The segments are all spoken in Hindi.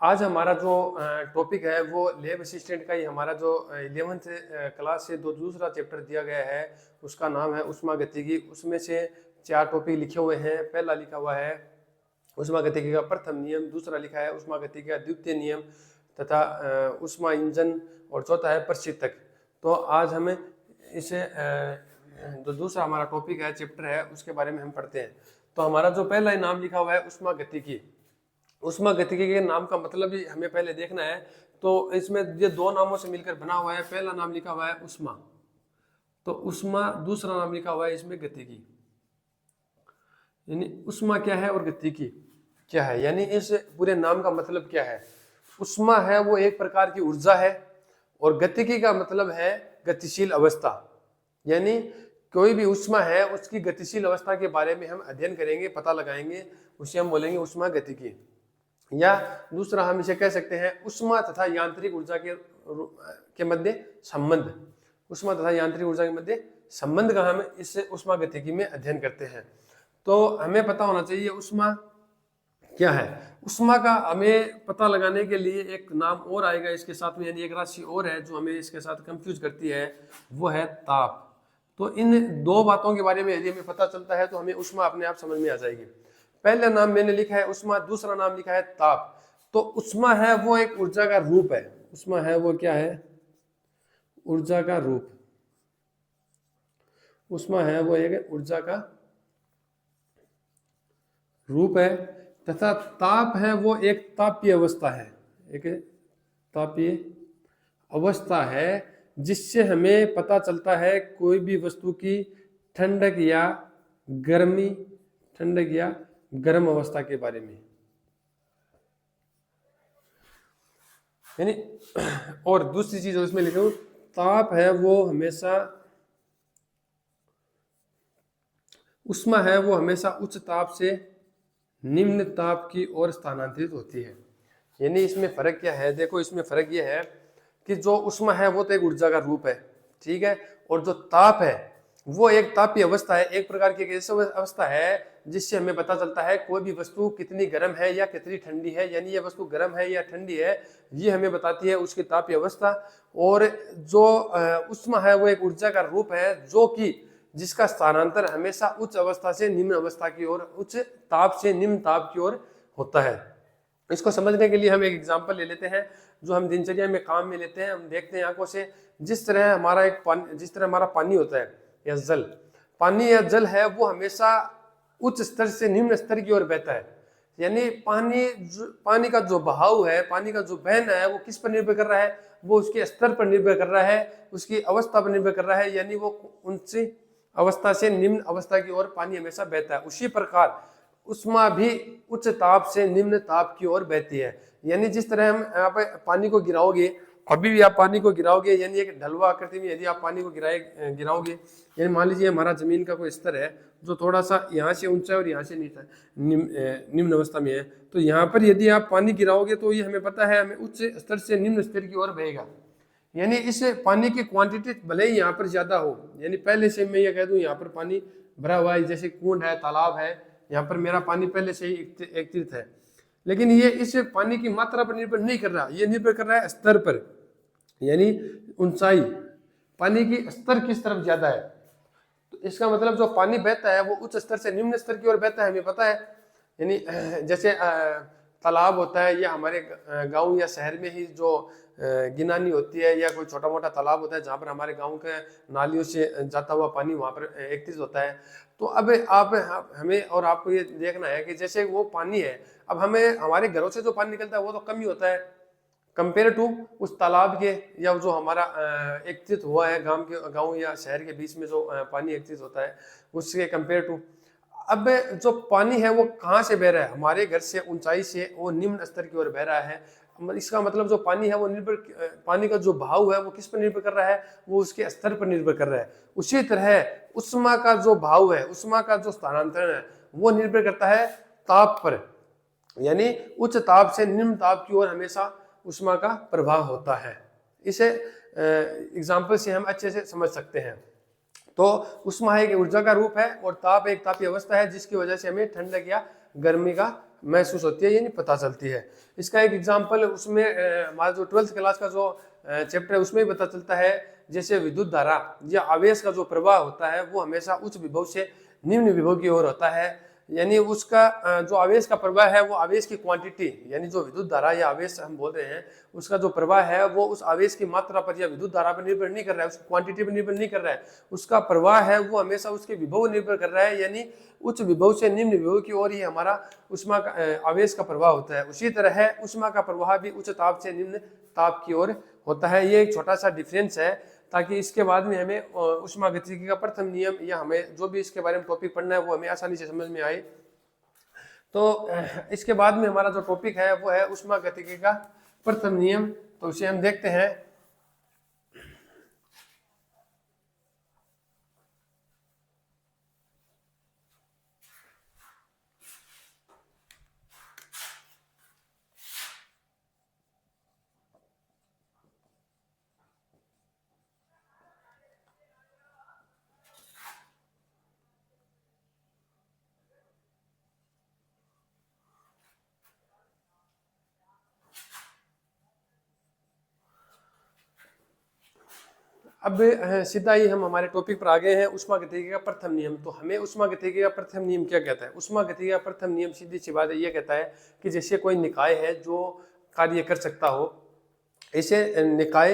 आज हमारा जो टॉपिक है वो लैब असिस्टेंट का ही हमारा जो 11th क्लास से दूसरा चैप्टर दिया गया है उसका नाम है ऊष्मागतिकी। उसमें से 4 टॉपिक लिखे हुए हैं। पहला लिखा हुआ है ऊष्मागतिकी का प्रथम नियम, दूसरा लिखा है ऊष्मागतिकी का द्वितीय नियम तथा ऊष्मा इंजन, और चौथा है प्रशीतक। तो आज हमें इसे जो दूसरा हमारा टॉपिक है, चैप्टर है, उसके बारे में हम पढ़ते हैं। तो हमारा जो पहला नाम लिखा हुआ है ऊष्मागतिकी, ऊष्मागतिकी के नाम का मतलब ही हमें पहले देखना है। तो इसमें ये 2 नामों से मिलकर बना हुआ है। पहला नाम लिखा हुआ है ऊष्मा, तो ऊष्मा, दूसरा नाम लिखा हुआ है इसमें गतिकी। यानी ऊष्मा क्या है और गतिकी क्या है, यानी इस पूरे नाम का मतलब क्या है। ऊष्मा है वो एक प्रकार की ऊर्जा है, और गतिकी का मतलब है गतिशील अवस्था। यानी कोई भी ऊष्मा है उसकी गतिशील अवस्था के बारे में हम अध्ययन करेंगे, पता लगाएंगे, उसे हम बोलेंगे ऊष्मा गतिकी। या दूसरा हम इसे कह सकते हैं ऊष्मा तथा यांत्रिक ऊर्जा के मध्य संबंध। ऊष्मा तथा यांत्रिक ऊर्जा के मध्य संबंध का हम इस ऊष्मागतिकी में अध्ययन करते हैं। तो हमें पता होना चाहिए ऊष्मा क्या है। ऊष्मा का हमें पता लगाने के लिए एक नाम और आएगा इसके साथ में, यानी एक राशि और है जो हमें इसके साथ कंफ्यूज करती है, वो है ताप। तो इन 2 बातों के बारे में यदि हमें पता चलता है तो हमें ऊष्मा अपने आप समझ में आ जाएगी। पहला नाम मैंने लिखा है ऊष्मा, दूसरा नाम लिखा है ताप। तो ऊष्मा है वो एक ऊर्जा का रूप है। ऊष्मा है वो क्या है? ऊर्जा का रूप। ऊष्मा है वो एक ऊर्जा का रूप है, तथा ताप है वो एक तापीय अवस्था है। एक तापीय अवस्था है जिससे हमें पता चलता है कोई भी वस्तु की ठंडक या गर्मी, ठंडक या गर्म अवस्था के बारे में। यानी और दूसरी चीज इसमें लिखूं, ताप है वो हमेशा, ऊष्मा है वो हमेशा उच्च ताप से निम्न ताप की ओर स्थानांतरित होती है। यानी इसमें फर्क क्या है? देखो, इसमें फर्क यह है कि जो ऊष्मा है वो तो एक ऊर्जा का रूप है, ठीक है, और जो ताप है वो एक तापीय अवस्था है, एक प्रकार की ऐसी अवस्था है जिससे हमें पता चलता है कोई भी वस्तु कितनी गर्म है या कितनी ठंडी है। यानी ये वस्तु गर्म है या ठंडी है, ये हमें बताती है उसकी तापीय अवस्था। और जो ऊष्मा है वो एक ऊर्जा का रूप है जो कि जिसका स्थानांतर हमेशा उच्च अवस्था से निम्न अवस्था की ओर, उच्च ताप से निम्न ताप की ओर होता है। इसको समझने के लिए हम एक एग्जांपल ले लेते हैं जो हम दिनचर्या में काम में लेते हैं। हम देखते हैं आंखों से, जिस तरह हमारा पानी होता है या जल, पानी या जल है वो हमेशा उच्च स्तर से निम्न स्तर की ओर बहता है। यानी पानी का जो बहाव है, पानी का जो बहना है, वो किस पर निर्भर कर रहा है? वो उसके स्तर पर निर्भर कर रहा है, उसकी अवस्था पर निर्भर कर रहा है। यानी वो उनसे अवस्था से निम्न अवस्था की ओर पानी हमेशा बहता है। उसी प्रकार ऊष्मा भी उच्च ताप से निम्न ताप की ओर बहती है। यानी जिस तरह हम यहाँ पे पानी को गिराओगे, अभी भी आप पानी को गिराओगे, यानी एक ढलवा आकृति में यदि आप पानी को गिराओगे, यानी मान लीजिए हमारा जमीन का कोई स्तर है जो थोड़ा सा यहाँ से ऊंचा है और यहाँ से नीचा निम्न अवस्था में है, तो यहाँ पर यदि आप पानी गिराओगे तो ये हमें पता है हमें उच्च स्तर से निम्न स्तर की ओर बहेगा। यानी इस पानी की क्वांटिटी भले ही यहाँ पर ज्यादा हो, यानी पहले से मैं ये कह दूं यहाँ पर पानी भरा हुआ है, जैसे कुंड है, तालाब है, यहाँ पर मेरा पानी पहले से ही एकत्रित है, लेकिन ये इस पानी की मात्रा पर निर्भर नहीं कर रहा, ये निर्भर कर रहा है स्तर पर, यानी ऊंचाई, पानी की स्तर किस तरफ ज्यादा है। तो इसका मतलब जो पानी बहता है वो उच्च स्तर से निम्न स्तर की ओर बहता है, हमें पता है। यानी जैसे तालाब होता है, या हमारे गांव या शहर में ही जो गिनानी होती है, या कोई छोटा मोटा तालाब होता है जहाँ पर हमारे गांव के नालियों से जाता हुआ पानी वहाँ पर एकत्रित होता है। तो अब हमें और आपको ये देखना है कि जैसे वो पानी है, अब हमें हमारे घरों से जो पानी निकलता है वो तो कम ही होता है कंपेयर टू उस तालाब के, या जो हमारा एकत्रित हुआ है गांव या शहर के बीच में जो पानी एकत्रित होता है उसके कंपेयर टू। अब जो पानी है वो कहाँ से बह रहा है? हमारे घर से, ऊंचाई से वो निम्न स्तर की ओर बह रहा है। इसका मतलब जो पानी है वो पानी का जो बहाव है वो किस पर निर्भर कर रहा है? वो उसके स्तर पर निर्भर कर रहा है। उसी तरह ऊष्मा का जो भाव है, ऊष्मा का जो स्थानांतरण है, वो निर्भर करता है ताप पर। यानी उच्च ताप से निम्न ताप की ओर हमेशा ऊष्मा का प्रभाव होता है। इसे एग्जाम्पल से हम अच्छे से समझ सकते हैं। तो ऊष्मा एक ऊर्जा का रूप है और ताप एक तापीय अवस्था है जिसकी वजह से हमें ठंडक या गर्मी का महसूस होती है, यानी पता चलती है। इसका एक एग्जाम्पल उसमें हमारा जो 12th क्लास का जो चैप्टर है उसमें भी पता चलता है। जैसे विद्युत धारा या आवेश का जो प्रवाह होता है वो हमेशा उच्च विभव से निम्न विभव की ओर होता है, यानी उसका जो आवेश का प्रवाह है वो आवेश की क्वांटिटी, यानी जो विद्युत धारा या आवेश हम बोल रहे हैं उसका जो प्रवाह है वो उस आवेश की मात्रा पर या विद्युत धारा पर निर्भर नहीं कर रहा है, उसकी क्वांटिटी पर निर्भर नहीं कर रहा है। उसका प्रवाह है वो हमेशा उसके विभव निर्भर कर रहा है, यानी उच्च विभव से निम्न विभव की ओर ही हमारा उष्मा का आवेश का प्रवाह होता है। उसी तरह है उष्मा का प्रवाह भी उच्च ताप से निम्न ताप की ओर होता है। ये एक छोटा सा डिफरेंस है, ताकि इसके बाद में हमें उष्मागतिकी का प्रथम नियम या हमें जो भी इसके बारे में टॉपिक पढ़ना है वो हमें आसानी से समझ में आए। तो इसके बाद में हमारा जो टॉपिक है वो है उष्मागतिकी का प्रथम नियम, तो उसे हम देखते हैं। अब सीधा ही हम हमारे टॉपिक पर आ गए हैं, उष्मागतिकी का प्रथम नियम। तो हमें उष्मागतिकी का प्रथम नियम क्या कहता है? उष्मागतिकी का प्रथम नियम सीधी सी बात ये कहता है कि जैसे कोई निकाय है जो कार्य कर सकता हो, ऐसे निकाय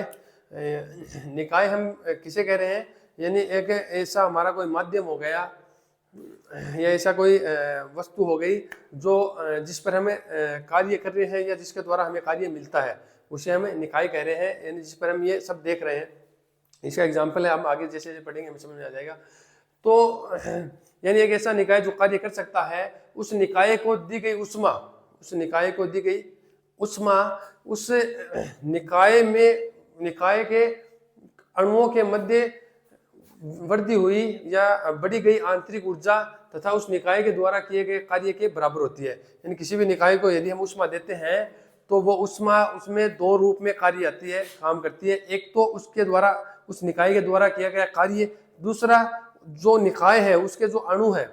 हम किसे कह रहे हैं? यानी एक ऐसा हमारा कोई माध्यम हो गया या ऐसा कोई वस्तु हो गई जो जिस पर हमें कार्य कर रहे हैं या जिसके द्वारा हमें कार्य मिलता है, उसे हमें निकाय कह रहे हैं, यानी जिस पर हम ये सब देख रहे हैं। इसका एग्जाम्पल है, हम आगे जैसे जैसे पढ़ेंगे हमें समझ में आ जाएगा। तो यानी एक ऐसा निकाय जो कार्य कर सकता है, उस निकाय को दी गई उष्मा, उस निकाय को दी गई उष्मा उस निकाय में निकाय के अणुओं के मध्य वृद्धि हुई या बढ़ी गई आंतरिक ऊर्जा तथा उस निकाय के द्वारा किए गए कार्य के बराबर होती है। यानी किसी भी निकाय को यदि हम उष्मा देते हैं तो वो उष्मा उसमें दो रूप में कार्य आती है, काम करती है। एक तो उसके द्वारा उस निकाय के द्वारा किया गया कार्य, दूसरा जो निकाय है उसके जो अणु है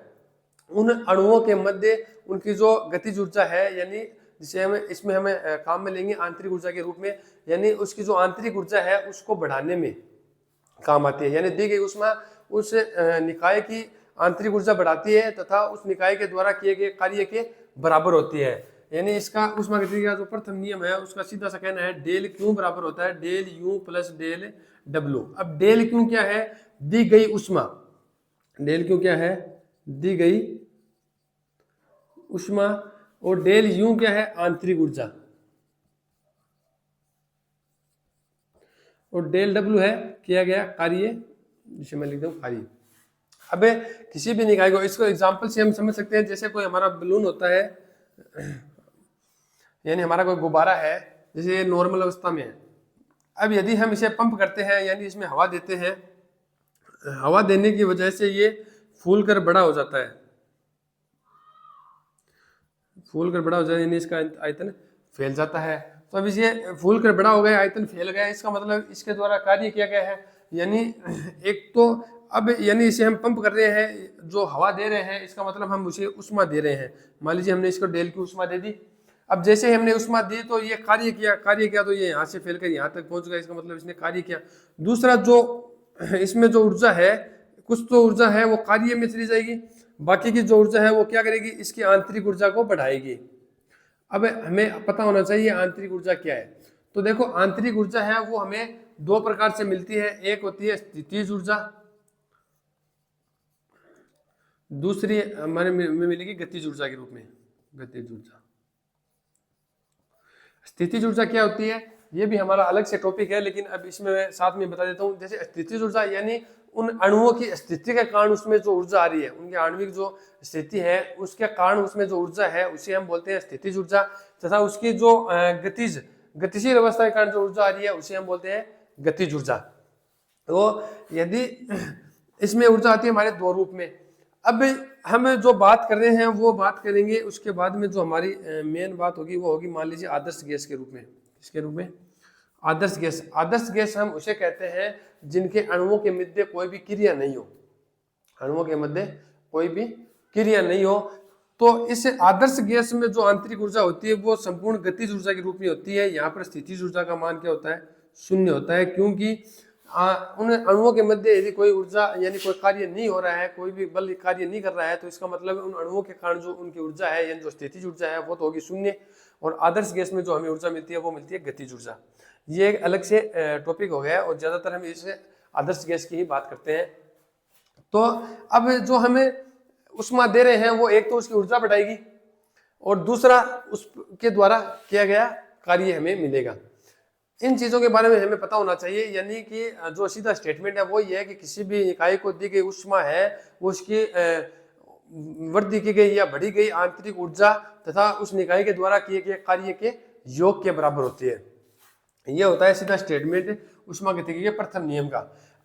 उन अणुओं के मध्य उनकी जो गतिज ऊर्जा है, यानी जिसे हमें इसमें हमें काम में लेंगे आंतरिक ऊर्जा के रूप में, यानी उसकी जो आंतरिक ऊर्जा है उसको बढ़ाने में काम आती है। यानी दी गई उष्मा उस निकाय की आंतरिक ऊर्जा बढ़ाती है तथा उस निकाय के द्वारा किए गए कार्य के बराबर होती है। यानी इसका उष्मागतिकी का जो प्रथम नियम है उसका सीधा सा कहना है डेल क्यू बराबर होता है del U plus del W. अब डेल क्यू क्या है? दी गई उष्मा। डेल क्यू क्या है? दी गई उष्मा। और डेल यू क्या है? आंतरिक ऊर्जा। और डेल डब्ल्यू है किया गया कार्य, जिसे मैं लिख दूं कार्य। अब किसी भी निकाय को, इसको एग्जांपल से हम समझ सकते हैं। जैसे कोई हमारा बलून होता है, यानी हमारा कोई गुब्बारा है, जैसे ये नॉर्मल अवस्था में है। अब यदि हम इसे पंप करते हैं यानी इसमें हवा देते हैं, हवा देने की वजह से ये फूल कर बड़ा हो जाता है, फूल कर बड़ा हो जाता है, यानी इसका आयतन फैल जाता है। तो अब इसे फूल कर बड़ा हो गया, आयतन फैल गया, इसका मतलब इसके द्वारा कार्य किया गया है। यानी एक तो अब यानी इसे हम पंप कर रहे हैं, जो हवा दे रहे हैं, इसका मतलब हम उसे उष्मा दे रहे हैं। मान लीजिए हमने इसको डेल की उष्मा दे दी। अब जैसे हमने उष्मा दी तो ये कार्य किया तो ये यहाँ से फैल कर यहाँ तक पहुंच गया, इसका मतलब इसने कार्य किया। दूसरा जो इसमें जो ऊर्जा है, कुछ तो ऊर्जा है वो कार्य में चली जाएगी, बाकी की जो ऊर्जा है वो क्या करेगी? इसकी आंतरिक ऊर्जा को बढ़ाएगी। अब हमें पता होना चाहिए आंतरिक ऊर्जा क्या है। तो देखो आंतरिक ऊर्जा है वो हमें दो प्रकार से मिलती है, एक होती है स्थितिज ऊर्जा, दूसरी हमारे में मिलेगी गतिज ऊर्जा के रूप में, गतिज ऊर्जा। स्थितिज ऊर्जा क्या होती है ये भी हमारा अलग से टॉपिक है, लेकिन अब इसमें मैं साथ में बता देता हूँ। जैसे स्थितिज ऊर्जा यानी उन अणुओं की स्थिति के कारण उसमें जो ऊर्जा आ रही है, उनकी आणविक जो स्थिति है उसके कारण उसमें जो ऊर्जा है उसे हम बोलते हैं स्थितिज ऊर्जा। तथा उसकी जो गतिशील अवस्था के कारण जो ऊर्जा आ रही है उसे हम बोलते हैं गतिज ऊर्जा। तो यदि इसमें ऊर्जा आती है हमारे दो रूप में। अब हम जो बात कर रहे हैं वो बात करेंगे उसके बाद में, जो हमारी मेन बात होगी वो होगी मान लीजिए आदर्श गैस के रूप में। इसके रूप में आदर्श गैस, आदर्श गैस हम उसे कहते हैं जिनके अणुओं के मध्य कोई भी क्रिया नहीं हो, अणुओं के मध्य कोई भी क्रिया नहीं हो। तो इस आदर्श गैस में जो आंतरिक ऊर्जा होती है वो संपूर्ण गतिज ऊर्जा के रूप में होती है। यहाँ पर स्थितिज ऊर्जा का मान क्या होता है, शून्य होता है, क्योंकि उन अणुओं के मध्य यदि कोई ऊर्जा यानी कोई कार्य नहीं हो रहा है, कोई भी बल कार्य नहीं कर रहा है, तो इसका मतलब उन अणुओं के कारण जो उनकी ऊर्जा है यानी जो स्थितिज ऊर्जा है वो तो होगी शून्य, और आदर्श गैस में जो हमें ऊर्जा मिलती है वो मिलती है गतिज ऊर्जा। ये एक अलग से टॉपिक हो गया और ज्यादातर हम इसे आदर्श गैस की ही बात करते हैं। तो अब जो हमें उष्मा दे रहे हैं वो एक तो उसकी ऊर्जा बढ़ाएगी और दूसरा उसके द्वारा किया गया कार्य हमें मिलेगा। इन चीजों के बारे में हमें पता होना चाहिए, यानी कि जो सीधा स्टेटमेंट है वो ये है कि किसी भी इकाई को दी गई उष्मा है वो उसकी वृद्धि की गई या बढ़ी गई आंतरिक ऊर्जा तथा उस निकाय के द्वारा किए गए कार्य के योग के बराबर होती है। यह होता है सीधा स्टेटमेंट ऊष्मागतिकी के प्रथम नियम का।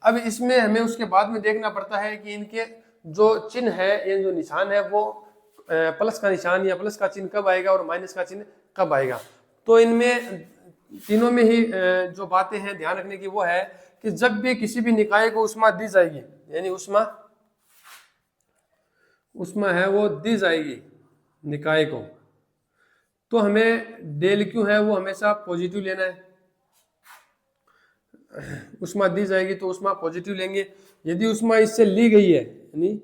अब इसमें हमें उसके बाद में देखना पड़ता है कि इनके जो चिन्ह है, ये जो निशान है वो प्लस का निशान या प्लस का चिन्ह कब आएगा और माइनस का चिन्ह कब आएगा। तो इनमें तीनों में ही जो बातें हैं ध्यान रखने की वो है कि जब भी किसी भी निकाय को उष्मा दी जाएगी, यानी उष्मा है वो दी जाएगी निकाय को, तो हमें डेल क्यू है वो हमेशा पॉजिटिव लेना है। उष्मा दी जाएगी तो उष्मा पॉजिटिव लेंगे। यदि उष्मा इससे ली गई है यानी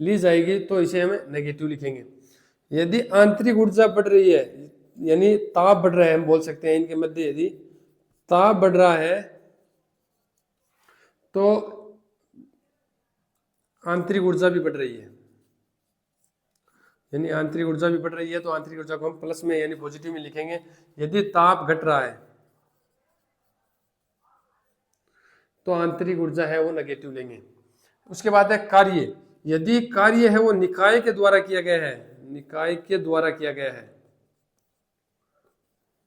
ली जाएगी तो इसे हमें नेगेटिव लिखेंगे। यदि आंतरिक ऊर्जा बढ़ रही है यानी ताप बढ़ रहा है, हम बोल सकते हैं इनके मध्य यदि ताप बढ़ रहा है तो आंतरिक ऊर्जा भी बढ़ रही है, यानी आंतरिक ऊर्जा भी बढ़ रही है तो आंतरिक ऊर्जा को हम प्लस में यानी पॉजिटिव में लिखेंगे। यदि ताप घट रहा है तो आंतरिक ऊर्जा है वो नेगेटिव लेंगे। उसके बाद है कार्य। यदि कार्य है वो निकाय के द्वारा किया गया है, निकाय के द्वारा किया गया है,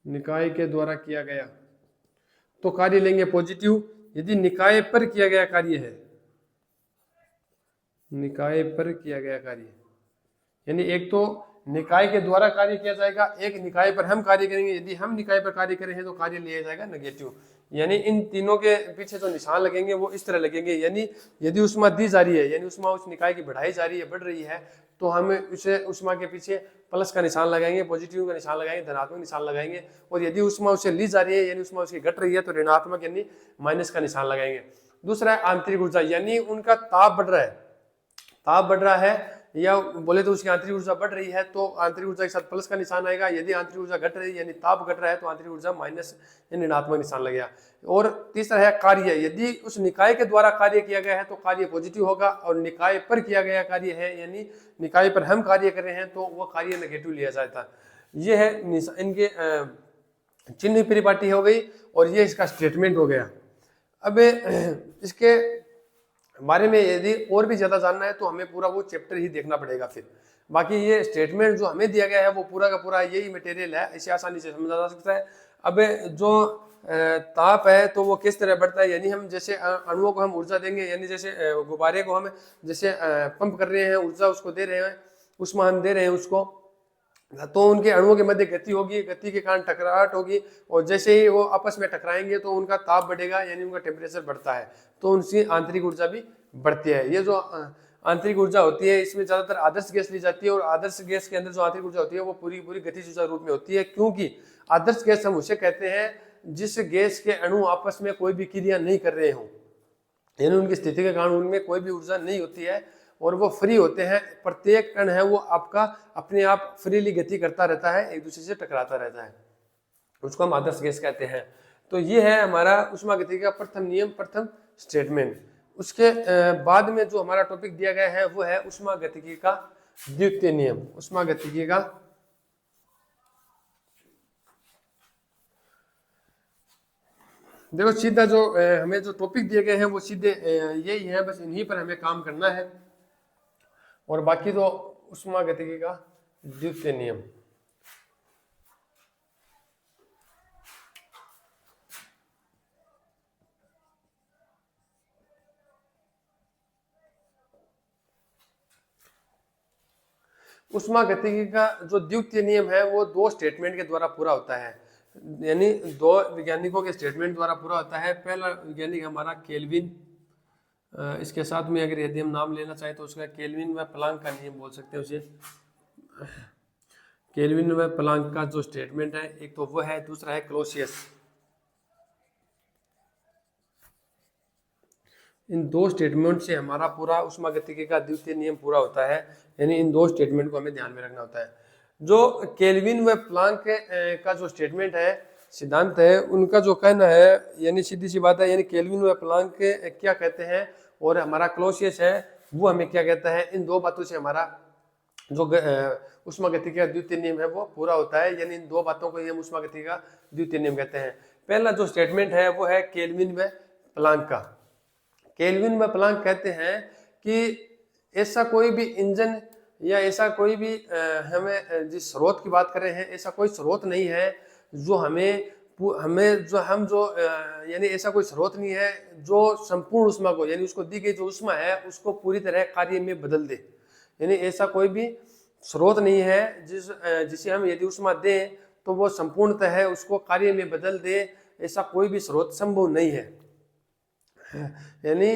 निकाय के द्वारा किया गया तो कार्य लेंगे पॉजिटिव। यदि निकाय पर किया गया कार्य है, निकाय पर किया गया कार्य यानी एक तो निकाय के द्वारा कार्य किया जाएगा, एक निकाय पर हम कार्य करेंगे। यदि हम निकाय पर कार्य करें हैं तो कार्य लिया जाएगा नेगेटिव। यानी इन तीनों के पीछे जो निशान लगेंगे वो इस तरह लगेंगे, यानी यदि उष्मा दी जा रही है यानी उष्मा उस निकाय की बढ़ाई जा रही है, बढ़ रही है, तो हम उसे उष्मा के पीछे प्लस का निशान लगाएंगे, पॉजिटिव का निशान लगाएंगे, धनात्मक निशान लगाएंगे। और यदि उष्मा उसे ली जा रही है यानी उष्मा उसकी घट रही है तो ऋणात्मक यानी माइनस का निशान लगाएंगे। दूसरा है आंतरिक ऊर्जा, यानी उनका ताप बढ़ रहा है, ताप बढ़ रहा है या बोले तो उसकी आंतरिक ऊर्जा बढ़ रही है तो आंतरिक ऊर्जा के साथ प्लस का निशान आएगा। यदि आंतरिक ऊर्जा घट रही है यानी ताप घट रहा है तो आंतरिक ऊर्जा माइनस यानी ऋणात्मक निशान लगेगा। और तीसरा है कार्य। यदि उस निकाय के द्वारा कार्य किया गया है तो कार्य पॉजिटिव होगा, और निकाय पर किया गया कार्य है यानी निकाय पर हम कार्य कर रहे हैं तो वो कार्य नेगेटिव लिया जाता है। ये है इनके चिन्ह परिपाटी हो गई और ये इसका स्टेटमेंट हो गया। अब इसके बारे में यदि और भी ज्यादा जानना है तो हमें पूरा वो चैप्टर ही देखना पड़ेगा फिर। बाकी ये स्टेटमेंट जो हमें दिया गया है वो पूरा का पूरा यही मटेरियल है, इसे आसानी से समझा जा सकता है। अब जो ताप है तो वो किस तरह बढ़ता है, यानी हम जैसे अणुओं को हम ऊर्जा देंगे, यानी जैसे गुब्बारे को हम जैसे पंप कर रहे हैं, ऊर्जा उसको दे रहे हैं, उष्मा हम दे रहे हैं उसको, तो उनके अणुओं के मध्य गति होगी, गति के कारण टकराहट होगी, और जैसे ही वो आपस में टकराएंगे तो उनका ताप बढ़ेगा यानी उनका टेम्परेचर बढ़ता है, तो उनकी आंतरिक ऊर्जा भी बढ़ती है। ये जो आंतरिक ऊर्जा होती है इसमें ज्यादातर आदर्श गैस ली जाती है, और आदर्श गैस के अंदर जो आंतरिक ऊर्जा होती है वो पूरी पूरी गतिज ऊर्जा रूप में होती है, क्योंकि आदर्श गैस हम उसे कहते हैं जिस गैस के अणु आपस में कोई भी क्रिया नहीं कर रहे हों, यानी उनकी स्थिति के कारण उनमें कोई भी ऊर्जा नहीं होती है और वो फ्री होते हैं। प्रत्येक कण है वो आपका अपने आप फ्रीली गति करता रहता है, एक दूसरे से टकराता रहता है, उसको हम आदर्श गैस कहते हैं। तो ये है हमारा ऊष्मागतिकी का प्रथम नियम, प्रथम स्टेटमेंट। उसके बाद में जो हमारा टॉपिक दिया गया है वो है ऊष्मागतिकी का द्वितीय नियम। ऊष्मागतिकी का देखो सीधा जो हमें जो टॉपिक दिए गए हैं वो सीधे यही है, बस इन्हीं पर हमें काम करना है, और बाकी तो ऊष्मागतिकी का द्वितीय नियम। ऊष्मागतिकी का जो द्वितीय नियम है वो दो स्टेटमेंट के द्वारा पूरा होता है, यानी दो वैज्ञानिकों के स्टेटमेंट द्वारा पूरा होता है। पहला वैज्ञानिक हमारा केल्विन, इसके साथ में अगर यदि हम नाम लेना चाहें तो उसका केल्विन व प्लांक का नियम बोल सकते हैं उसे। केल्विन व प्लांक का जो स्टेटमेंट है, एक तो वो है, दूसरा है क्लोसियस। इन दो स्टेटमेंट से हमारा पूरा ऊष्मागतिकी का द्वितीय नियम पूरा होता है, यानी इन दो स्टेटमेंट को हमें ध्यान में रखना होता है। जो केल्विन व प्लांक का जो स्टेटमेंट है, सिद्धांत है, उनका जो कहना है, यानी सीधी सी बात है, यानी केल्विन व प्लांक क्या कहते हैं और हमारा क्लोसियस है वो हमें क्या कहता है, इन दो बातों से हमारा जो ऊष्मागतिकी का द्वितीय नियम है वो पूरा होता है, यानी इन दो बातों को हम ऊष्मागतिकी का द्वितीय नियम कहते हैं। पहला जो स्टेटमेंट है वो है केल्विन व प्लांक का। केल्विन व प्लांक कहते हैं कि ऐसा कोई भी इंजन या ऐसा कोई भी हमें जिस स्रोत की बात कर रहे हैं, ऐसा कोई स्रोत नहीं है जो हमें जो हम जो यानी ऐसा कोई स्रोत नहीं है जो संपूर्ण ऊष्मा को, यानी उसको दी गई जो ऊष्मा है उसको पूरी तरह कार्य में बदल दे। यानी ऐसा कोई भी स्रोत नहीं है जिसे हम यदि ऊष्मा दें तो वो संपूर्णतः है उसको कार्य में बदल दे, ऐसा कोई भी स्रोत संभव नहीं है। यानी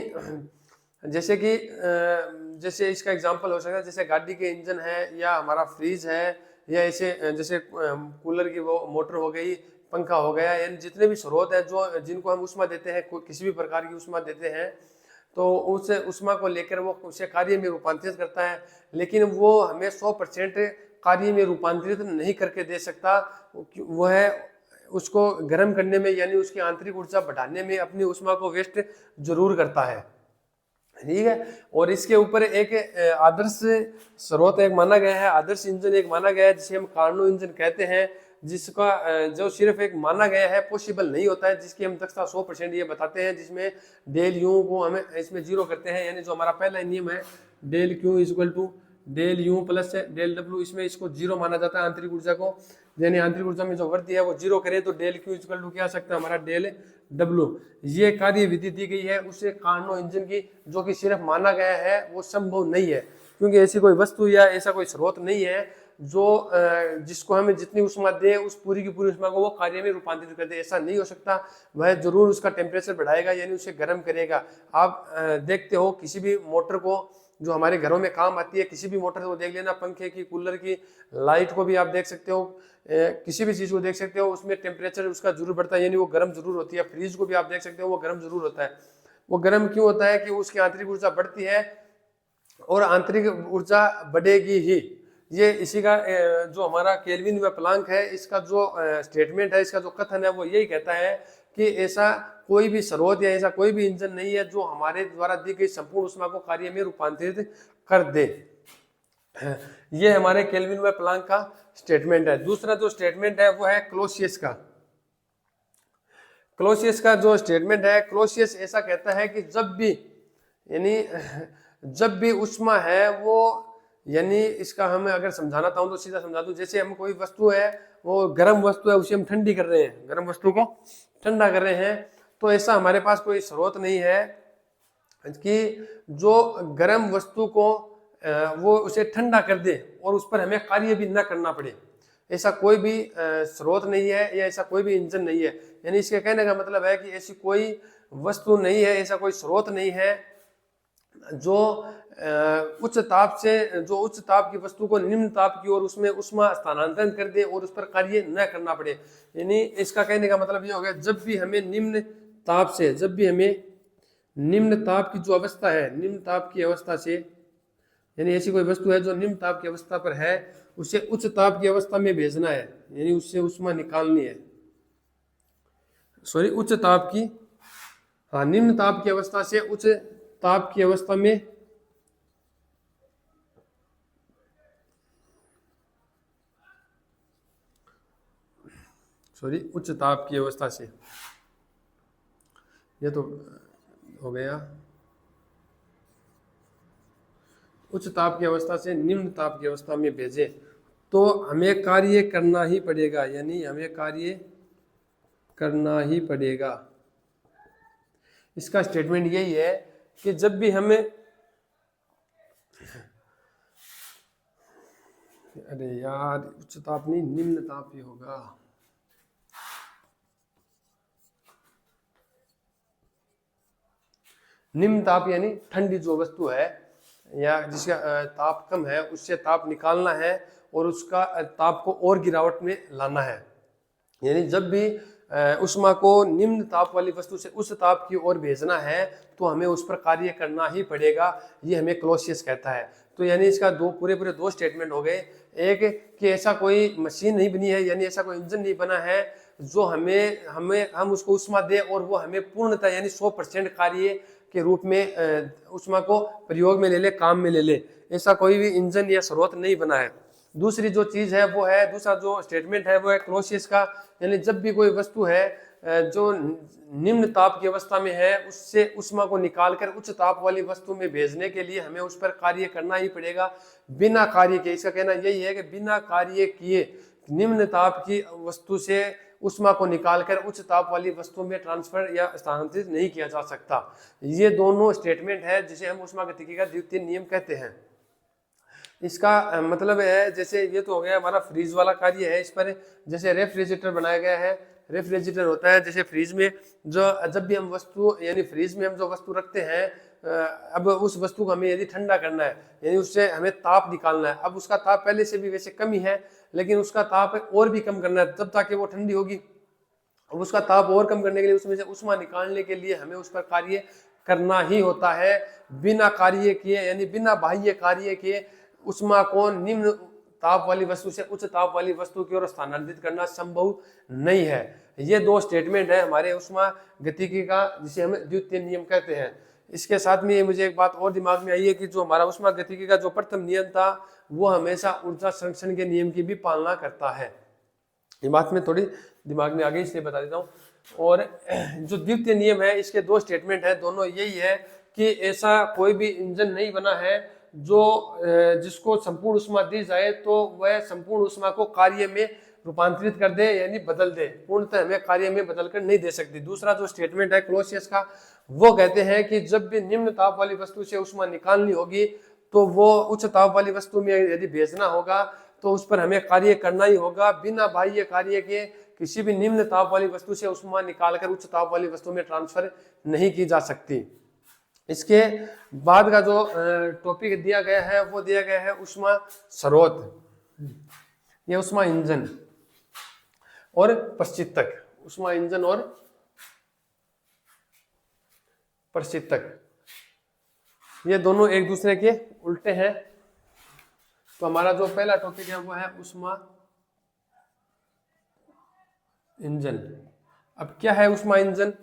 जैसे इसका एग्जांपल हो सकता है, जैसे गाड़ी के इंजन है या हमारा फ्रिज है या ऐसे जैसे कूलर की वो मोटर हो गई, पंखा हो गया, यानी जितने भी स्रोत है जो जिनको हम ऊष्मा देते हैं, किसी भी प्रकार की ऊष्मा देते हैं, तो उस ऊष्मा को लेकर वो उसे कार्य में रूपांतरित करता है, लेकिन वो हमें 100% कार्य में रूपांतरित नहीं करके दे सकता। वो है उसको गर्म करने में, यानी उसकी आंतरिक ऊर्जा बढ़ाने में अपनी ऊष्मा को वेस्ट जरूर करता है, ठीक है। और इसके ऊपर एक आदर्श स्रोत एक माना गया है, आदर्श इंजन एक माना गया है जिसे हम कार्नो इंजन कहते हैं, जिसका जो सिर्फ एक माना गया है, पॉसिबल नहीं होता है, जिसकी हम दक्षता 100% ये बताते हैं, जिसमें डेल यू को हमें इसमें जीरो करते हैं, यानी जो हमारा पहला नियम है del Q equal to del U plus del W, इसमें इसको जीरो माना जाता है आंतरिक ऊर्जा को, यानी आंतरिक ऊर्जा में जो वृद्धि है वो जीरो करे तो डेल क्यू इक्वल टू क्या आ सकता है हमारा डेल डब्ल्यू। ये कार्य विधि दी गई है उसे कार्नो इंजन की, जो कि सिर्फ माना गया है, वो संभव नहीं है, क्योंकि ऐसी कोई वस्तु या ऐसा कोई स्रोत नहीं है जो जिसको हमें जितनी ऊष्मा दे उस पूरी की पूरी ऊष्मा को वो कार्य में रूपांतरित कर दे, ऐसा नहीं हो सकता। वह जरूर उसका टेम्परेचर बढ़ाएगा, यानी उसे गर्म करेगा। आप देखते हो किसी भी मोटर को जो हमारे घरों में काम आती है, किसी भी मोटर को देख लेना, पंखे की, कूलर की, लाइट को भी आप देख सकते हो, किसी भी चीज को देख सकते हो, उसमें टेम्परेचर उसका जरूर बढ़ता है, यानी वो गर्म जरूर होती है। फ्रिज को भी आप देख सकते हो, वो गर्म जरूर होता है। वो गर्म क्यों होता है कि उसकी आंतरिक ऊर्जा बढ़ती है और आंतरिक ऊर्जा बढ़ेगी ही। ये इसी का जो हमारा केल्विन व प्लांक है, इसका जो स्टेटमेंट है, इसका जो कथन है वो यही कहता है कि ऐसा कोई भी स्रोत या ऐसा कोई भी इंजन नहीं है जो हमारे द्वारा दी गई संपूर्ण ऊष्मा को कार्य में रूपांतरित कर दे। ये हमारे केल्विन व प्लांक का स्टेटमेंट है। दूसरा जो स्टेटमेंट है वो है क्लोसियस का। क्लोसियस का जो स्टेटमेंट है, क्लोसियस ऐसा कहता है कि जब भी ऊष्मा है वो, यानी इसका हमें अगर समझाना चाहूँ तो सीधा समझा दूं, जैसे हम कोई वस्तु है वो गर्म वस्तु है, उसे हम ठंडी कर रहे हैं, गर्म वस्तु को ठंडा कर रहे हैं, तो ऐसा हमारे पास कोई स्रोत नहीं है कि जो गर्म वस्तु को वो उसे ठंडा कर दे और उस पर हमें कार्य भी न करना पड़े। ऐसा कोई भी स्रोत नहीं है या ऐसा कोई भी इंजन नहीं है। यानी इसके कहने का मतलब है कि ऐसी कोई वस्तु नहीं है, ऐसा कोई स्रोत नहीं है जो उच्च ताप की वस्तु को निम्न ताप की ओर उसमें ऊष्मा स्थानांतरण कर दे और उस पर कार्य न करना पड़े। यानी इसका कहने का मतलब ये हो गया, जब भी हमें निम्न ताप की जो अवस्था है, निम्न ताप की अवस्था से, यानी ऐसी कोई वस्तु है जो निम्न ताप की अवस्था पर है, उसे उच्च ताप की अवस्था में भेजना है, यानी उससे ऊष्मा निकालनी है। सॉरी, उच्च ताप की, हाँ, निम्न ताप की अवस्था से उच्च ताप की अवस्था में, सॉरी, उच्च ताप की अवस्था से, ये तो हो गया, उच्च ताप की अवस्था से निम्न ताप की अवस्था में भेजे तो हमें कार्य करना ही पड़ेगा, यानी हमें कार्य करना ही पड़ेगा। इसका स्टेटमेंट यही है कि जब भी हमें, अरे यार, उच्च ताप नहीं, निम्न ताप ही होगा। निम्न ताप यानी ठंडी जो वस्तु है, या जिसका ताप कम है उससे ताप निकालना है और उसका ताप को और गिरावट में लाना है। यानी जब भी ऊष्मा को निम्न ताप वाली वस्तु से उच्च ताप की ओर भेजना है तो हमें उस पर कार्य करना ही पड़ेगा, ये हमें क्लॉसियस कहता है। तो यानी इसका पूरे दो स्टेटमेंट हो गए। एक कि ऐसा कोई मशीन नहीं बनी है, यानी ऐसा कोई इंजन नहीं बना है जो हम उसको ऊष्मा दे और वो हमें पूर्णतः यानी 100% कार्य के रूप में ऊष्मा को प्रयोग में ले ले, काम में ले ले, ऐसा कोई भी इंजन या स्रोत नहीं बना है। दूसरी जो चीज है वो है, दूसरा जो स्टेटमेंट है वो है क्लॉसियस का, यानी जब भी कोई वस्तु है जो निम्न ताप की अवस्था में है उससे ऊष्मा को निकालकर उच्च ताप वाली वस्तु में भेजने के लिए हमें उस पर कार्य करना ही पड़ेगा बिना कार्य के। इसका कहना यही है कि बिना कार्य किए निम्न ताप की वस्तु से ऊष्मा को निकालकर उच्च ताप वाली वस्तु में ट्रांसफर या स्थानांतरित नहीं किया जा सकता। ये दोनों स्टेटमेंट है जिसे हम ऊष्मागतिकी का द्वितीय नियम कहते हैं। इसका मतलब है, जैसे ये तो हो गया हमारा फ्रीज वाला कार्य है, इस पर जैसे रेफ्रिजरेटर बनाया गया है। रेफ्रिजरेटर होता है जैसे फ्रीज में जब भी हम वस्तु यानी फ्रीज में हम जो वस्तु रखते हैं, अब उस वस्तु को हमें यदि ठंडा करना है यानी उससे हमें ताप निकालना है। अब उसका ताप पहले से भी वैसे कम ही है लेकिन उसका ताप और भी कम करना है तब ताकि वो ठंडी होगी। अब उसका ताप और कम करने के लिए उसमें से ऊष्मा निकालने के लिए हमें उस पर कार्य करना ही होता है। बिना कार्य किए यानी बिना बाह्य कार्य किए ऊष्मा को निम्न ताप वाली वस्तु से उच्च ताप वाली वस्तु की ओर स्थानांतरित करना संभव नहीं है। ये दो स्टेटमेंट है हमारे ऊष्मा गतिकी का जिसे हम द्वितीय नियम कहते हैं। इसके साथ में मुझे एक बात और दिमाग में आई है कि जो हमारा ऊष्मा गतिकी का जो प्रथम नियम था वो हमेशा ऊर्जा संरक्षण के नियम की भी पालना करता है। ये बात में थोड़ी दिमाग में आ गई इसलिए बता देता हूँ। और जो द्वितीय नियम है इसके दो स्टेटमेंट है, दोनों यही है कि ऐसा कोई भी इंजन नहीं बना है जो जिसको संपूर्ण ऊष्मा दी जाए तो वह संपूर्ण ऊष्मा को कार्य में रूपांतरित कर दे यानी बदल दे, पूर्णतः हमें कार्य में बदल कर नहीं दे सकती। दूसरा जो स्टेटमेंट है क्लॉसियस का वो कहते हैं कि जब भी निम्न ताप वाली वस्तु से ऊष्मा निकालनी होगी तो वो उच्च ताप वाली वस्तु में यदि भेजना होगा तो उस पर हमें कार्य करना ही होगा। बिना बाह्य कार्य के किसी भी निम्न ताप वाली वस्तु से ऊष्मा निकालकर उच्च ताप वाली वस्तु में ट्रांसफर नहीं की जा सकती। इसके बाद का जो टॉपिक दिया गया है वो दिया गया है ऊष्मा स्रोत या ऊष्मा इंजन और प्रशीतक। ऊष्मा इंजन और प्रशीतक ये दोनों एक दूसरे के उल्टे हैं। तो हमारा जो पहला टॉपिक है वो है ऊष्मा इंजन। अब क्या है ऊष्मा इंजन?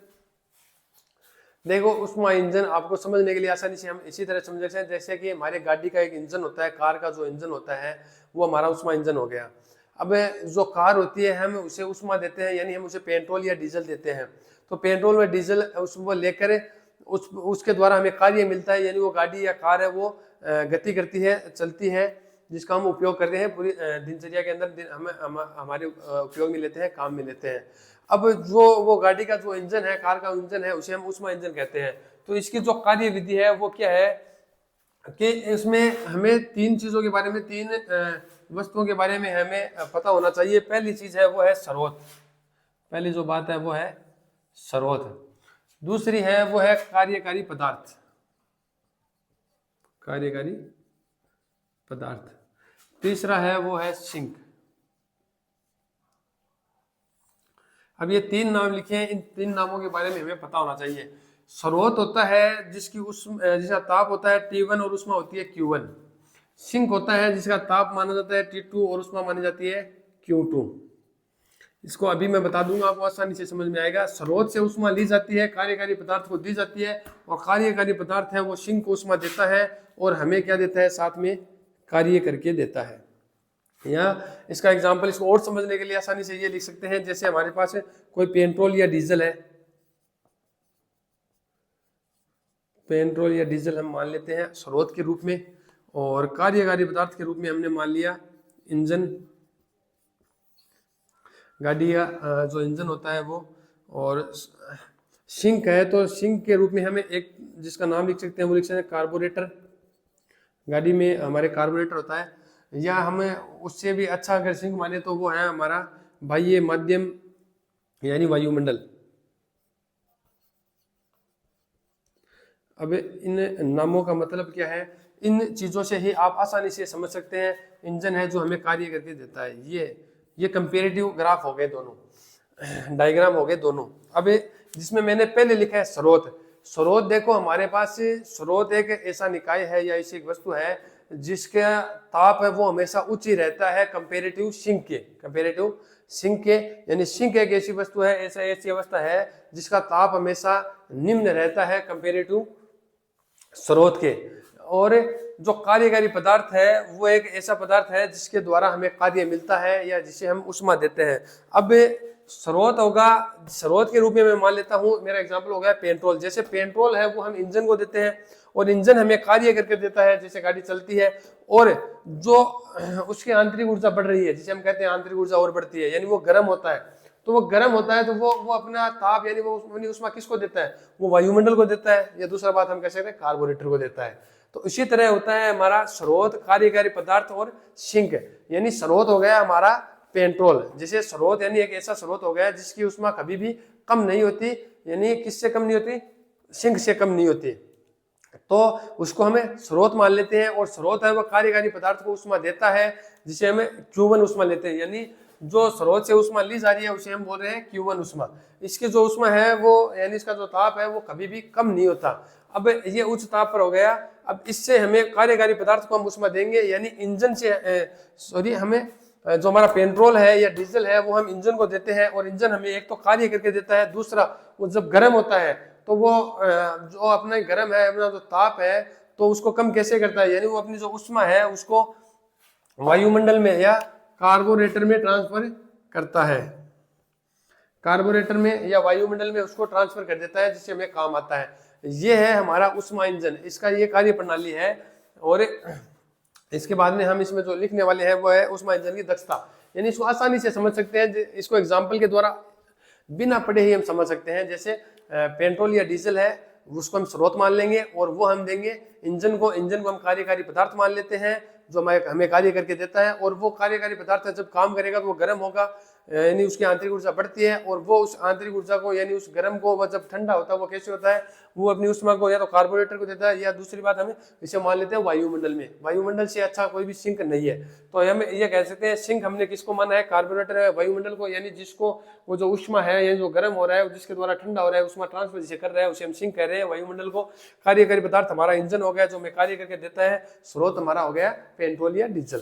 देखो ऊष्मा इंजन आपको समझने के लिए आसानी से हम इसी तरह समझ सकते हैं जैसे कि हमारे गाड़ी का एक इंजन होता है, कार का जो इंजन होता है वो हमारा ऊष्मा इंजन हो गया। अब जो कार होती है हम उसे ऊष्मा देते हैं यानी हम उसे पेट्रोल या डीजल देते हैं। तो पेट्रोल व डीजल उसको लेकर उसके द्वारा हमें कार्य मिलता है यानी वो गाड़ी या कार है वो गति करती है, चलती है, जिसका हम उपयोग करते हैं पूरी दिनचर्या के अंदर हमारे उपयोग में लेते हैं, काम में लेते हैं। अब जो वो गाड़ी का जो इंजन है, कार का इंजन है, उसे हम ऊष्मा इंजन कहते हैं। तो इसकी जो कार्य विधि है वो क्या है कि इसमें हमें तीन चीजों के बारे में, तीन वस्तुओं के बारे में हमें पता होना चाहिए। पहली चीज है वो है स्रोत, पहली जो बात है वो है स्रोत। दूसरी है वो है कार्यकारी पदार्थ, कार्यकारी पदार्थ। तीसरा है वो है सिंक। अब ये तीन नाम लिखे हैं, इन तीन नामों के बारे में हमें पता होना चाहिए। स्रोत होता है जिसका ताप होता है T1 और ऊष्मा होती है Q1। सिंक होता है जिसका ताप माना जाता है T2 और ऊष्मा मानी जाती है Q2। इसको अभी मैं बता दूंगा, आपको आसानी से समझ में आएगा। स्रोत से ऊष्मा ली जाती है, कार्यकारी पदार्थ को दी जाती है, और कार्यकारी पदार्थ है वो सिंक को ऊष्मा देता है और हमें क्या देता है, साथ में कार्य करके देता है। या इसका एग्जाम्पल इसको और समझने के लिए आसानी से ये लिख सकते हैं, जैसे हमारे पास कोई पेट्रोल या डीजल है, पेट्रोल या डीजल हम मान लेते हैं स्रोत के रूप में, और कार्यकारी पदार्थ के रूप में हमने मान लिया इंजन, गाड़ी का जो इंजन होता है वो। और सिंक है तो सिंक के रूप में हमें एक जिसका नाम लिख सकते हैं वो लिख सकते हैं कार्बोरेटर। गाड़ी में हमारे कार्बोरेटर होता है, या हमें उससे भी अच्छा अगर सिंक माने तो वो है हमारा बाह्य माध्यम यानी वायुमंडल। अब इन नामों का मतलब क्या है इन चीज़ों से ही आप आसानी से समझ सकते हैं इंजन है जो हमें कार्य करके देता है। ये कंपेरेटिव ग्राफ हो गए दोनों, डायग्राम हो गए दोनों। अब जिसमें मैंने पहले लिखा है स्रोत, स्रोत देखो हमारे पास स्रोत एक ऐसा निकाय है या ऐसी एक वस्तु है जिसका ताप है वो हमेशा उच्च ही रहता है कंपेरेटिव सिंक के, कंपेरेटिव सिंक के। यानी सिंक एक ऐसी वस्तु है, ऐसी अवस्था है जिसका ताप हमेशा निम्न रहता है कंपेरेटिव स्रोत के। और जो कार्यकारी पदार्थ है वो एक ऐसा पदार्थ है जिसके द्वारा हमें कार्य मिलता है या जिसे हम उष्मा देते हैं। अब स्रोत होगा, स्रोत के रूप में मैं मान लेता हूं, मेरा एग्जांपल हो गया पेट्रोल। जैसे पेट्रोल है वो हम इंजन को देते हैं और इंजन हमें कार्य करके देता है, जैसे गाड़ी चलती है। और जो उसकी आंतरिक ऊर्जा बढ़ रही है, जिसे हम कहते हैं आंतरिक ऊर्जा और बढ़ती है, यानी वो गर्म होता है। तो वो गर्म होता है तो वो अपना ताप यानी वो उष्मा किसको देता है? वो वायुमंडल को देता है, या दूसरा बात हम कह सकते हैं कार्बोरेटर को देता है। तो इसी तरह होता है हमारा स्रोत, कार्यकारी पदार्थ और सिंक। यानी स्रोत हो गया हमारा पेट्रोल। जैसे स्रोत यानी एक ऐसा स्रोत हो गया जिसकी उष्मा कभी भी कम नहीं होती, यानी किससे कम नहीं होती? सिंक से कम नहीं होती। तो उसको हमें स्रोत मान लेते हैं, और स्रोत है वह कार्यकारी पदार्थ को उष्मा देता है जिसे हमें Q1 उष्मा लेते हैं। यानी जो स्रोत से उष्मा ली जा रही है उसे हम बोल रहे हैं Q1 उष्मा। इसकी जो उष्मा है वो यानी इसका जो ताप है वो कभी भी कम नहीं होता। अब ये उच्च ताप पर हो गया। अब इससे हमें कार्यकारी पदार्थ को हम उष्मा देंगे, यानी इंजन से हमें जो हमारा पेट्रोल है या डीजल है वो हम इंजन को देते हैं, और इंजन हमें एक तो कार्य करके देता है, दूसरा वो जब गर्म होता है तो वो जो अपना गर्म है, अपना जो ताप है तो उसको कम कैसे करता है? यानी वो अपनी जो उष्मा है उसको वायुमंडल में या कार्बोरेटर में ट्रांसफर करता है, कार्बोरेटर में या वायुमंडल में उसको ट्रांसफर कर देता है, जिससे हमें काम आता है। ये है हमारा उष्मा इंजन, इसका ये कार्य प्रणाली है। और इसके बाद में हम इसमें जो लिखने वाले हैं वो है उष्मा इंजन की दक्षता। यानी इसको आसानी से समझ सकते हैं, इसको एग्जाम्पल के द्वारा बिना पढ़े ही हम समझ सकते हैं। जैसे पेट्रोल या डीजल है उसको हम स्रोत मान लेंगे, और वो हम देंगे इंजन को हम कार्यकारी पदार्थ मान लेते हैं जो हमें कार्य करके देता है। और वो कार्यकारी पदार्थ जब काम करेगा तो वो गर्म होगा, यानी उसकी आंतरिक ऊर्जा बढ़ती है, और वो उस आंतरिक ऊर्जा को यानी उस गर्म को वो जब ठंडा होता है वो कैसे होता है? वो अपनी उष्मा को या तो कार्बोरेटर को देता है, या दूसरी बात हमें इसे मान लेते हैं वायुमंडल में। वायुमंडल से अच्छा कोई भी सिंक नहीं है, तो हम ये कह सकते हैं सिंक हमने किसको माना है? कार्बोरेटर है, वायुमंडल को। यानी जिसको वो जो उष्मा है यानी जो गर्म हो रहा है जिसके द्वारा ठंडा हो रहा है, उष्मा ट्रांसफर जिसे कर रहा है उसे हम सिंक कह रहे हैं, वायुमंडल को। कार्यकारी पदार्थ हमारा इंजन हो गया जो हमें कार्य करके देता है। स्रोत हमारा हो गया पेट्रोल या डीजल,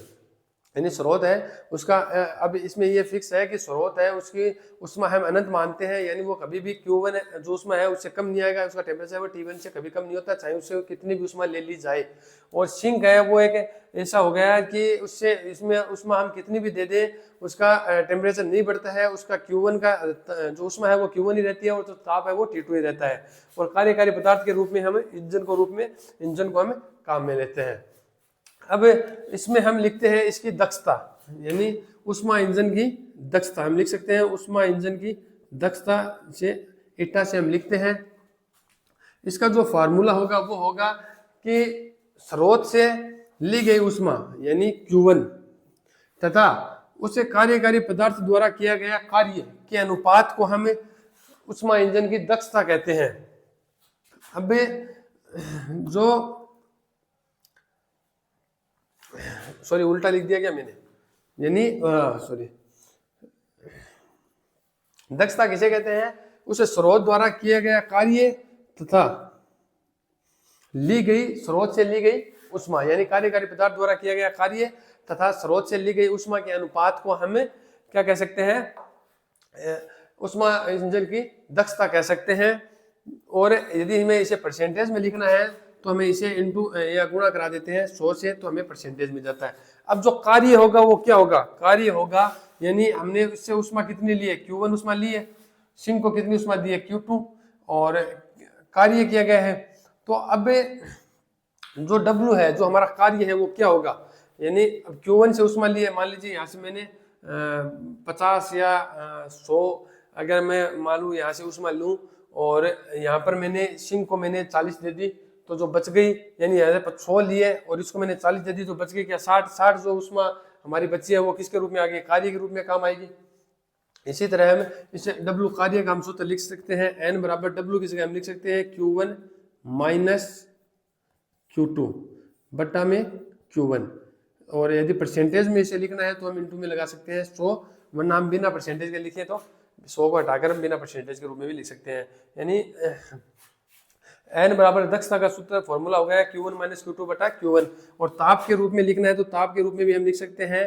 यानी स्रोत है उसका। अब इसमें ये फिक्स है कि स्रोत है उसकी उष्मा हम अनंत मानते हैं, यानी वो कभी भी Q1 जो उष्मा है उससे कम नहीं आएगा, उसका टेम्परेचर वो T1 से कभी कम नहीं होता, चाहे उससे कितनी भी उष्मा ले ली जाए। और सिंक है वो एक ऐसा हो गया कि उससे इसमें उष्मा हम कितनी भी दे दें उसका टेम्परेचर नहीं बढ़ता है, उसका Q1 का जो उष्मा है वो Q1 ही रहती है, और जो ताप है वो T2 ही रहता है। और कार्यकारी पदार्थ के रूप में हम इंजन को हम काम में लेते हैं। अब इसमें हम लिखते हैं इसकी दक्षता, यानी उष्मा इंजन की दक्षता हम लिख सकते हैं। उष्मा इंजन की दक्षता से ईटा से हम लिखते हैं। इसका जो फार्मूला होगा वो होगा कि स्रोत से ली गई उष्मा यानी Q1 तथा उसे कार्यकारी पदार्थ द्वारा किया गया कार्य के अनुपात को हम उष्मा इंजन की दक्षता कहते हैं। अब जो सॉरी उल्टा लिख दिया क्या मैंने, यानी सॉरी दक्षता किसे कहते हैं? उसे स्रोत द्वारा किया गया कार्य तथा ली गई स्रोत से ली गई उष्मा, यानी कार्यकारी पदार्थ द्वारा किया गया कार्य तथा स्रोत से ली गई उष्मा के अनुपात को हम क्या कह सकते हैं? उष्मा इंजन की दक्षता कह सकते हैं। और यदि हमें इसे परसेंटेज में लिखना है तो हमें इसे इनटू या गुणा करा देते हैं 100 से, तो हमें परसेंटेज मिल जाता है। अब जो कार्य होगा वो क्या होगा? कार्य होगा यानी हमने इससे उष्मा कितनी ली है? Q1 उष्मा ली है। सिंक को कितनी उष्मा दी है? Q2, और कार्य किया गया है। तो अब जो W है जो हमारा कार्य है वो क्या होगा? यानी अब Q1 से उष्मा ली है, मान लीजिए यहाँ से मैंने 50 या 100 अगर मैं मानूँ यहाँ से उष्मा लूँ, और यहाँ पर मैंने सिंक को मैंने 40 दे दी, तो जो बच गई यानी यहाँ से 100 लिए और इसको मैंने 40 दे दी, तो बच गई क्या? 60 जो उष्मा हमारी बची है वो किसके रूप में आ गई? कार्य के रूप में काम आएगी। इसी तरह हम इसे W कार्य का हम सूत्र लिख सकते हैं, N बराबर W की जगह हम लिख सकते हैं Q1 माइनस Q2 बट्टा में Q1। और यदि परसेंटेज में इसे लिखना है तो हम इंटू में लगा सकते हैं 100, वरना हम बिना परसेंटेज के लिखें तो 100 को हटाकर हम बिना परसेंटेज के रूप में भी लिख सकते हैं। यानी n बराबर दक्षता का सूत्र फॉर्मूला हो गया Q1 माइनस Q2 बटा Q1। और ताप के रूप में लिखना है तो ताप के रूप में भी हम लिख सकते हैं,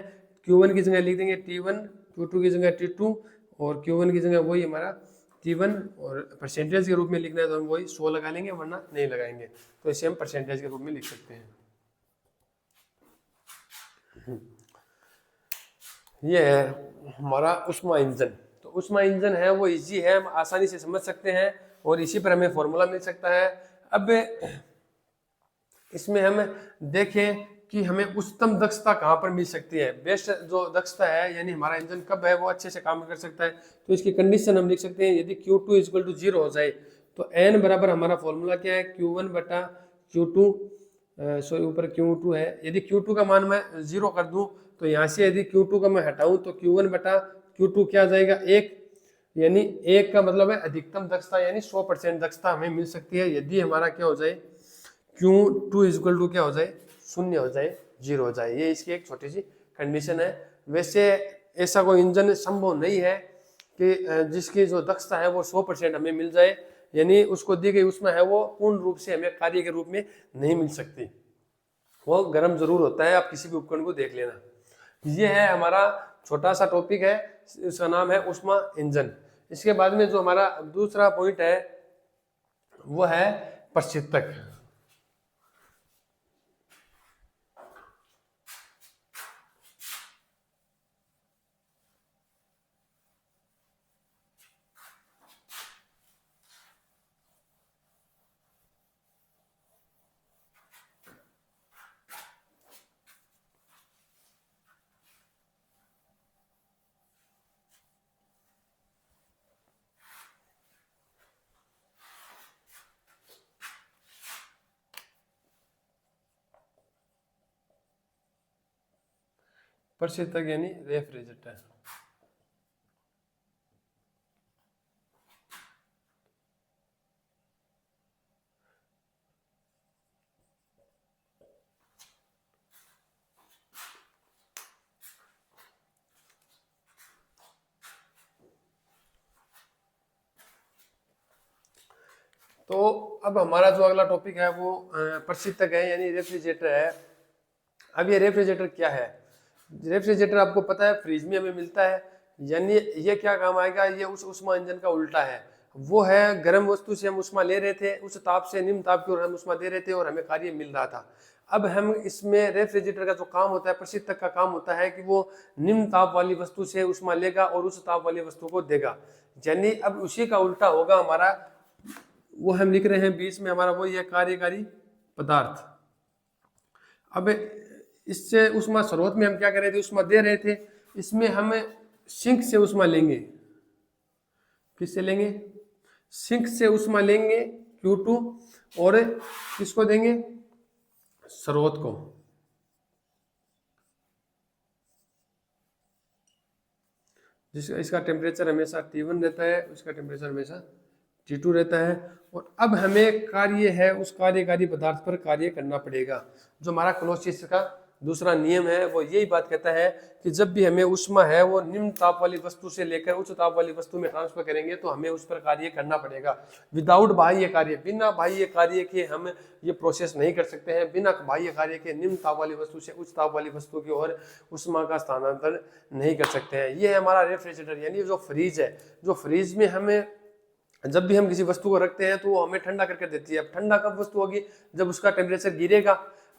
Q1 की जगह लिख देंगे T1, Q2 की जगह T2 और Q1 की जगह वही हमारा T1। और परसेंटेज के रूप में लिखना है तो हम वही 100 लगा लेंगे, वरना नहीं लगाएंगे। तो इसे हम परसेंटेज के रूप में लिख सकते हैं। ये है हमारा उष्मा इंजन। तो उष्मा इंजन है वो इजी है, हम आसानी से समझ सकते हैं और इसी पर हमें फॉर्मूला मिल सकता है। अब इसमें हम देखें कि हमें उच्चतम दक्षता कहाँ पर मिल सकती है। बेस्ट जो दक्षता है यानी हमारा इंजन कब है वो अच्छे से काम कर सकता है, तो इसकी कंडीशन हम लिख सकते हैं। यदि Q2 इक्वल टू 0 हो जाए तो n बराबर हमारा फॉर्मूला क्या है, Q1 बटा Q2, सॉरी ऊपर Q2 है। यदि Q2 का मान मैं 0 कर दूं तो यहाँ से यदि Q2 का मैं हटाऊं तो Q1 बटा Q2 क्या आ जाएगा, 1। यानी 1 का मतलब है अधिकतम दक्षता, यानी 100% दक्षता हमें मिल सकती है यदि हमारा क्या हो जाए, Q2 इक्वल टू क्या हो जाए, 0 हो जाए, 0 हो जाए। ये इसकी एक छोटी सी कंडीशन है। वैसे ऐसा कोई इंजन संभव नहीं है कि जिसकी जो दक्षता है वो 100% हमें मिल जाए, यानी उसको दी गई उसमें है वो पूर्ण रूप से हमें कार्य के रूप में नहीं मिल सकती, वो गर्म जरूर होता है। आप किसी भी उपकरण को देख लेना। ये है हमारा छोटा सा टॉपिक है, इसका नाम है उष्मा इंजन। इसके बाद में जो हमारा दूसरा पॉइंट है वो है प्रशीतक। प्रशीतक यानी रेफ्रिजरेटर। तो अब हमारा जो अगला टॉपिक है वो प्रशीतक है यानी रेफ्रिजरेटर है। अब ये रेफ्रिजरेटर क्या है, रेफ्रिजरेटर आपको पता है फ्रिज में हमें मिलता है, यानी ये क्या काम आएगा, ये उस उष्मा इंजन का उल्टा है। वो है गर्म वस्तु से हम उष्मा ले रहे थे, उस ताप से निम्न ताप की ओर हम उष्मा दे रहे थे और हमें कार्य मिल रहा था। अब हम इसमें रेफ्रिजरेटर का जो काम होता है, प्रशीतक का काम होता है कि वो निम्न ताप वाली वस्तु से उष्मा लेगा और उस ताप वाली वस्तु को देगा। यानी अब उसी का उल्टा होगा हमारा, वो हम लिख रहे हैं बीच में हमारा वो ये कार्यकारी पदार्थ। अब इससे उष्मा स्रोत में हम क्या कर रहे थे, उष्मा दे रहे थे, इसमें हम सिंक से उष्मा लेंगे। किससे लेंगे, सिंक से उष्मा लेंगे Q2 और किसको देंगे, स्रोत को। जिसका इसका टेम्परेचर हमेशा T1 रहता है, उसका टेम्परेचर हमेशा T2 रहता है। और अब हमें कार्य है उस कार्यकारी पदार्थ पर कार्य करना पड़ेगा। जो हमारा क्लोसियस का दूसरा नियम है वो यही बात कहता है कि जब भी हमें उष्मा है वो निम्न ताप वाली वस्तु से लेकर उच्च ताप वाली वस्तु में ट्रांसफर करेंगे तो हमें उस पर कार्य करना पड़ेगा। विदाउट बाह्य कार्य, बिना बाह्य कार्य के हम ये प्रोसेस नहीं कर सकते हैं। बिना बाह्य कार्य के निम्न ताप वाली वस्तु से उच्च ताप वाली वस्तु की ओर उष्मा का स्थानांतरण नहीं कर सकते हैं। ये है हमारा रेफ्रिजरेटर यानी जो फ्रीज है। जो फ्रीज में हमें जब भी हम किसी वस्तु को रखते हैं तो वो हमें ठंडा करके देती है। अब ठंडा कब वस्तु होगी, जब उसका टेम्परेचर गिरेगा।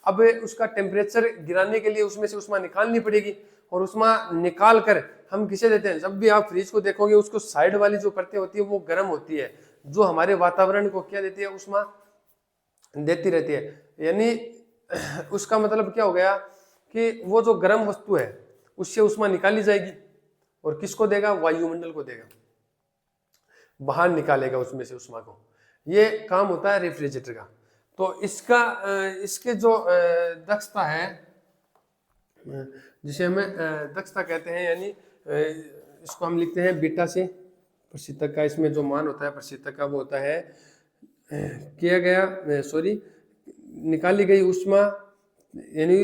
अब उसका टेम्परेचर गिराने के लिए उसमें से उष्मा निकालनी पड़ेगी और उष्मा निकाल कर हम किसे देते हैं। जब भी आप फ्रिज को देखोगे उसको साइड वाली जो परतें होती है वो गर्म होती है, जो हमारे वातावरण को क्या देती है, उष्मा देती रहती है। यानी उसका मतलब क्या हो गया कि वो जो गर्म वस्तु है उससे उष्मा निकाली जाएगी और किसको देगा, वायुमंडल को देगा, बाहर निकालेगा उसमें से उष्मा को। ये काम होता है रेफ्रिजरेटर का। तो इसके जो दक्षता है जिसे हमें दक्षता कहते हैं, यानी इसको हम लिखते हैं बीटा से। प्रशीतक का इसमें जो मान होता है प्रशीतक का वो होता है किया गया निकाली गई उष्मा यानी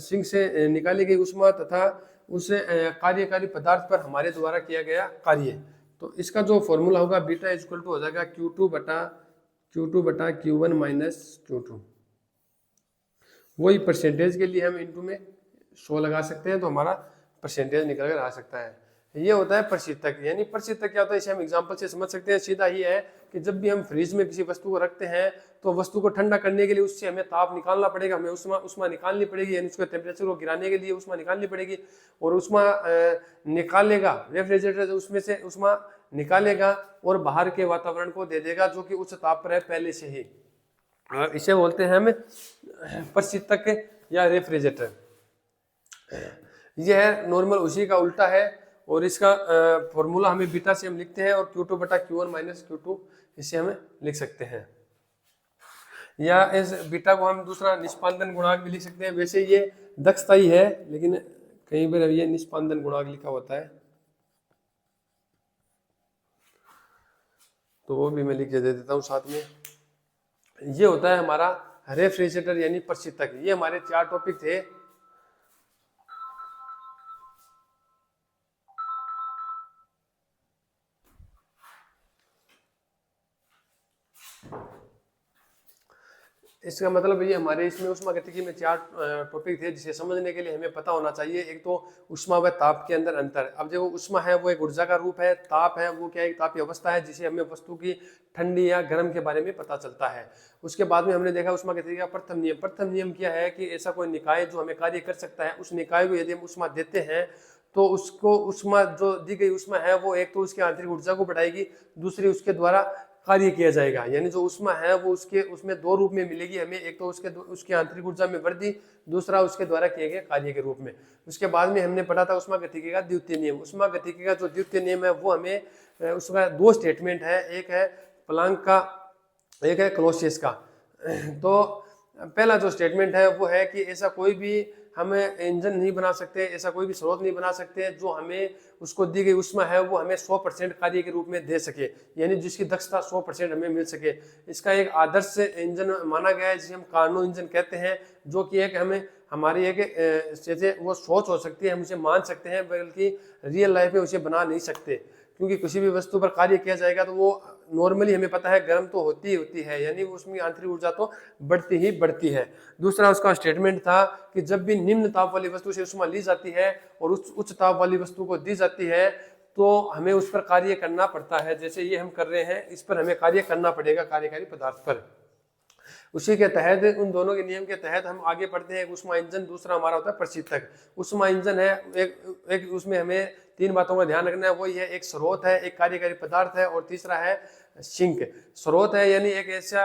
सिंक से निकाली गई ऊष्मा तथा उस कार्यकारी पदार्थ पर हमारे द्वारा किया गया कार्य। तो इसका जो फॉर्मूला होगा बीटा इज इक्वल टू हो जाएगा Q2 बटा Q1 माइनस Q2। वही परसेंटेज के लिए हम इनटू में 100 लगा सकते हैं तो हमारा परसेंटेज निकल कर आ सकता है। ये होता है प्रतिशतक। यानी प्रतिशतक क्या होता है इसे हम एग्जांपल से समझ सकते हैं। सीधा ही है कि जब भी हम फ्रिज में किसी वस्तु को रखते हैं तो वस्तु को ठंडा करने के लिए उससे हमें ताप निकालना पड़ेगा, हमें उष्मा निकालने पड़ेगी, यानी उसके टेम्परेचर को गिराने के लिए उष्मा निकालनी पड़ेगी। और उष्मा निकालेगा रेफ्रिजरेटर, उसमें से उष्मा निकालेगा और बाहर के वातावरण को दे देगा जो कि उच्च ताप पर है पहले से ही। इसे बोलते हैं हम प्रतिशतक या रेफ्रिजरेटर। यह है नॉर्मल उसी का उल्टा है और इसका फॉर्मूला हमें बीटा से हम लिखते हैं और Q2 बटा Q1 माइनस Q2 इसे हमें लिख सकते हैं। या इस बीटा को हम दूसरा निष्पादन गुणांक भी लिख सकते हैं। वैसे ये दक्षता ही है लेकिन कहीं पर ये निष्पादन गुणांक लिखा होता है तो वो भी मैं लिख के दे देता हूँ साथ में। ये होता है हमारा रेफ्रिजरेटर यानी प्रतिशतक। ये हमारे 4 टॉपिक थे। इसका मतलब ये हमारे इसमें ऊष्मागतिकी में 4 टॉपिक थे जिसे समझने के लिए हमें पता होना चाहिए। एक तो ऊष्मा व ताप के अंदर अंतर। अब जो ऊष्मा है वो एक ऊर्जा का रूप है, ताप है वो क्या एक तापीय अवस्था है जिसे हमें वस्तु की ठंडी या गर्म के बारे में पता चलता है। उसके बाद में हमने देखा ऊष्मागतिकी का प्रथम नियम। प्रथम नियम क्या है कि ऐसा कोई निकाय जो हमें कार्य कर सकता है, उस निकाय को यदि हम ऊष्मा देते हैं तो उसको ऊष्मा जो दी गई ऊष्मा है वो एक तो उसकी आंतरिक ऊर्जा को बढ़ाएगी, दूसरी उसके द्वारा कार्य किया जाएगा। यानी जो ऊष्मा है वो उसमें 2 रूप में मिलेगी हमें, एक तो उसकी आंतरिक ऊर्जा में वृद्धि, दूसरा उसके द्वारा किए गए कार्य के रूप में। उसके बाद में हमने पढ़ा था ऊष्मागतिकी का द्वितीय नियम। ऊष्मागतिकी का जो द्वितीय नियम है वो हमें उसका 2 स्टेटमेंट है, एक है प्लांक का, एक है क्लॉसियस का। तो पहला जो स्टेटमेंट है वो है कि ऐसा कोई भी हम इंजन नहीं बना सकते, ऐसा कोई भी स्रोत नहीं बना सकते जो हमें उसको दी गई ऊष्मा है वो हमें 100% कार्य के रूप में दे सके, यानी जिसकी दक्षता 100% हमें मिल सके। इसका एक आदर्श इंजन माना गया है जिसे हम कार्नो इंजन कहते हैं, जो कि एक हमें हमारी एक जैसे वो सोच हो सकती है, हम उसे मान सकते हैं, बल्कि रियल लाइफ में उसे बना नहीं सकते। क्योंकि किसी भी वस्तु पर कार्य किया जाएगा तो वो नॉर्मली हमें पता है गर्म तो होती है, यानी उसमें आंतरिक ऊर्जा तो बढ़ती ही बढ़ती है। दूसरा उसका स्टेटमेंट था कि जब भी निम्न ताप वाली वस्तु से ऊष्मा ली जाती है और उच्च ताप वाली वस्तु को दी जाती है तो हमें उस पर कार्य करना पड़ता है। जैसे ये हम कर रहे हैं, इस पर हमें कार्य करना पड़ेगा कार्यकारी पदार्थ पर। उसी के तहत, उन दोनों के नियम के तहत हम आगे बढ़ते हैं। एक ऊष्मा इंजन, दूसरा हमारा होता है प्रतिशतक। ऊष्मा इंजन है एक उसमें हमें 3 बातों का ध्यान रखना है। वही है एक स्रोत है, एक कार्यकारी पदार्थ है और तीसरा है सिंक। स्रोत है यानी एक ऐसा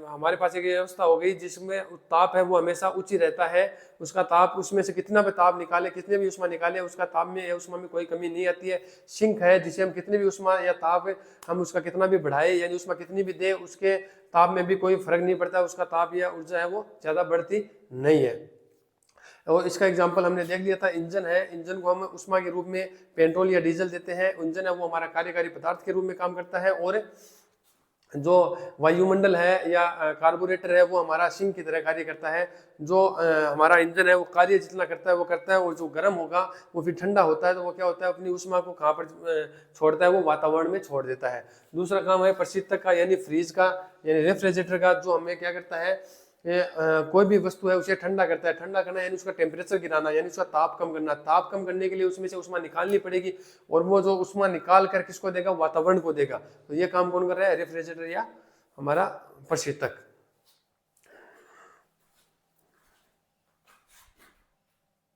हमारे पास एक व्यवस्था हो गई जिसमें ताप है वो हमेशा उच्च ही रहता है। उसका ताप, उसमें से कितना भी ताप निकाले, कितने भी ऊष्मा निकाले, उसका ताप में या ऊष्मा में कोई कमी नहीं आती है। सिंक है जिसे हम कितने भी ऊष्मा या ताप हम उसका कितना भी बढ़ाए, यानी ऊष्मा कितनी भी दे उसके ताप में भी कोई फर्क नहीं पड़ता, उसका ताप या ऊर्जा है वो ज्यादा बढ़ती नहीं है। और इसका एग्जांपल हमने देख लिया था। इंजन है, इंजन को हम ऊष्मा के रूप में पेट्रोल या डीजल देते हैं। इंजन है वो हमारा कार्यकारी पदार्थ के रूप में काम करता है और जो वायुमंडल है या कार्बोरेटर है वो हमारा सिंक की तरह कार्य करता है। जो हमारा इंजन है वो कार्य जितना करता है वो करता है, और जो गर्म होगा वो फिर ठंडा होता है तो वो क्या होता है अपनी ऊष्मा को कहाँ पर छोड़ता है, वो वातावरण में छोड़ देता है। दूसरा काम है प्रतिशतक का यानी फ्रीज का यानी रेफ्रिजरेटर का, जो हमें क्या करता है कोई भी वस्तु है उसे ठंडा करता है। ठंडा करना यानी उसका टेम्परेचर गिराना, यानी उसका ताप कम करना। ताप कम करने के लिए उसमें से ऊष्मा निकालनी पड़ेगी और वो जो ऊष्मा निकाल कर किसको देगा, वातावरण को देगा। तो ये काम कौन कर रहा है, रेफ्रिजरेटर या हमारा प्रतिशतक।